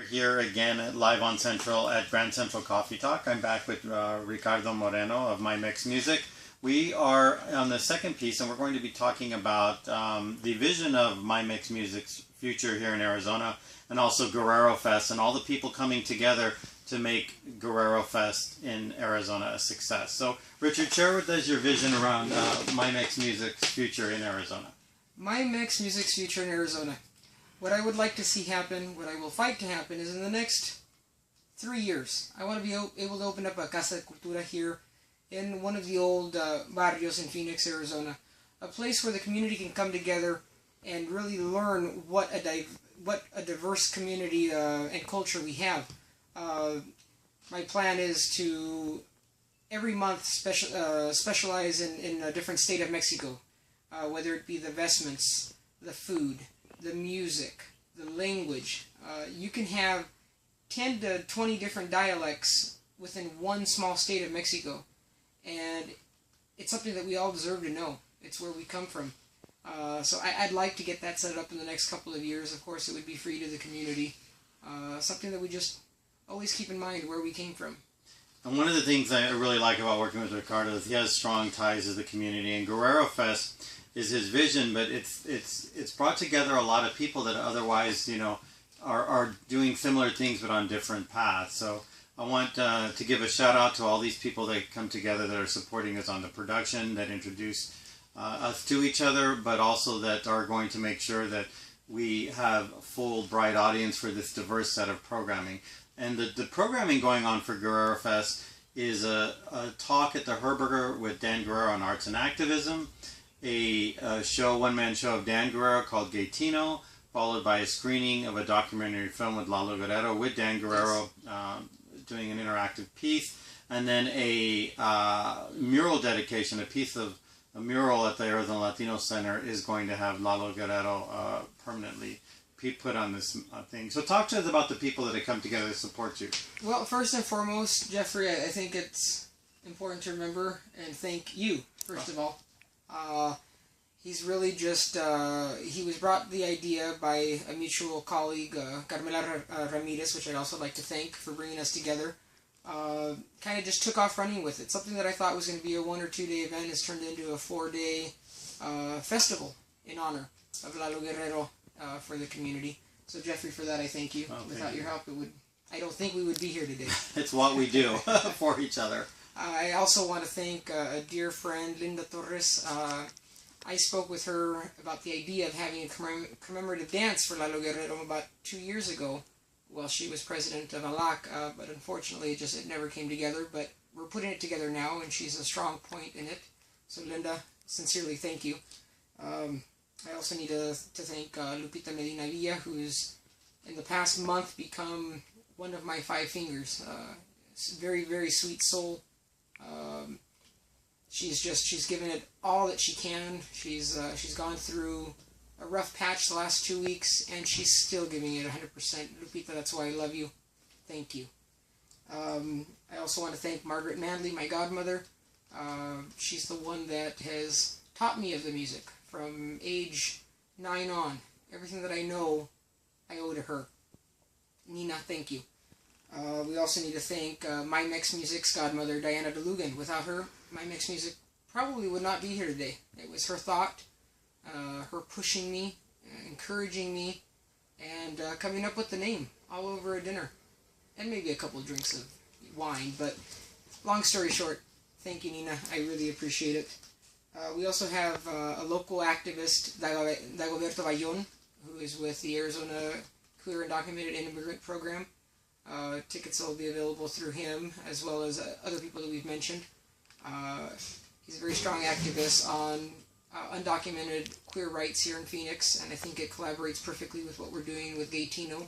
here again at Live on Central at Grand Central Coffee Talk. I'm back with Ricardo Moreno of MyMexMusic. We are on the second piece, and we're going to be talking about the vision of MyMexMusic's future here in Arizona, and also Guerrero Fest, and all the people coming together to make Guerrero Fest in Arizona a success. So, Richard, share with us your vision around MyMexMusic's future in Arizona. MyMexMusic's future in Arizona. What I would like to see happen, what I will fight to happen, is in the next 3 years, I want to be able to open up a Casa de Cultura here in one of the old barrios in Phoenix, Arizona. A place where the community can come together and really learn what a diverse community and culture we have. My plan is to every month specialize in a different state of Mexico, whether it be the vestments, the food, the music, the language. You can have 10 to 20 different dialects within one small state of Mexico, and it's something that we all deserve to know. It's where we come from. So I'd like to get that set up in the next couple of years. Of course, it would be free to the community. Something that we just always keep in mind where we came from. And one of the things I really like about working with Ricardo is he has strong ties to the community, and Guerrero Fest is his vision, but it's brought together a lot of people that otherwise, you know, are doing similar things but on different paths. So I want to give a shout out to all these people that come together that are supporting us on the production, that introduce us to each other, but also that are going to make sure that we have a full, bright audience for this diverse set of programming. And the programming going on for Guerrero Fest is a talk at the Herberger with Dan Guerrero on arts and activism, a one-man show of Dan Guerrero called Gaytino, followed by a screening of a documentary film with Lalo Guerrero with Dan Guerrero doing an interactive piece, and then a mural dedication, a mural at the Arizona Latino Center is going to have Lalo Guerrero permanently put on this thing. So talk to us about the people that have come together to support you. Well, first and foremost, Jeffrey, I think it's important to remember and thank you, first of all. He's really just, he was brought the idea by a mutual colleague, Carmela Ramirez, which I'd also like to thank for bringing us together. Kind of just took off running with it. Something that I thought was going to be a 1 or 2 day event has turned into a 4-day festival in honor of Lalo Guerrero for the community. So Jeffrey, for that I thank you. Without your help, I don't think we would be here today. It's what we do for each other. I also want to thank a dear friend, Linda Torres. I spoke with her about the idea of having a commemorative dance for Lalo Guerrero about 2 years ago while she was president of ALAC, but unfortunately it never came together. But we're putting it together now, and she's a strong point in it. So Linda, sincerely thank you. I also need to thank Lupita Medina Villa, who's in the past month become one of my 5 fingers. Very, very sweet soul. She's given it all that she can. She's gone through a rough patch the last 2 weeks, and she's still giving it 100%. Lupita, that's why I love you. Thank you. I also want to thank Margaret Manley, my godmother. She's the one that has taught me of the music from age 9 on. Everything that I know, I owe to her. Nina, thank you. We also need to thank MyMexMusic's godmother, Diana DeLugan. Without her, MyMexMusic probably would not be here today. It was her thought, her pushing me, encouraging me, and coming up with the name all over a dinner. And maybe a couple of drinks of wine, but long story short, thank you, Nina. I really appreciate it. We also have a local activist, Dagoberto Bayon, who is with the Arizona Queer and Documented Immigrant Program. Tickets will be available through him, as well as other people that we've mentioned. He's a very strong activist on undocumented queer rights here in Phoenix, and I think it collaborates perfectly with what we're doing with Gaytino.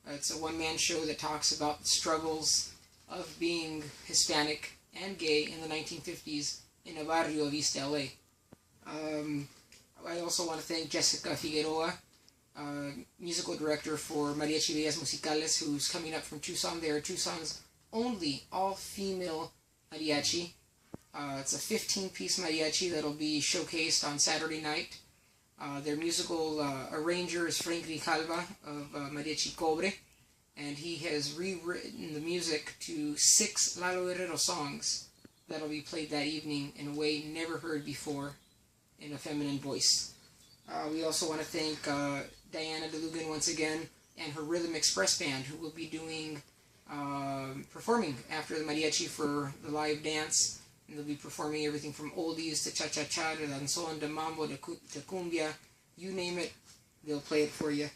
It's a one-man show that talks about the struggles of being Hispanic and gay in the 1950s in a barrio of East LA. I also want to thank Jessica Figueroa, musical director for Mariachi Bellas Musicales, who's coming up from Tucson. They are Tucson's only all-female mariachi. It's a 15-piece mariachi that'll be showcased on Saturday night. Their musical arranger is Frank Grijalva of Mariachi Cobre, and he has rewritten the music to 6 Lalo Guerrero songs that'll be played that evening in a way never heard before in a feminine voice. We also want to thank Diana DeLugan once again and her Rhythm Express Band, who will be doing performing after the mariachi for the live dance. And they'll be performing everything from oldies to cha-cha-cha to danzón to mambo to cumbia, you name it, they'll play it for you.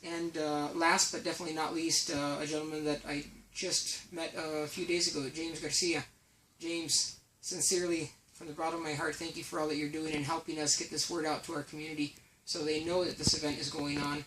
And last but definitely not least, a gentleman that I just met a few days ago, James Garcia. James, sincerely, from the bottom of my heart, thank you for all that you're doing and helping us get this word out to our community so they know that this event is going on.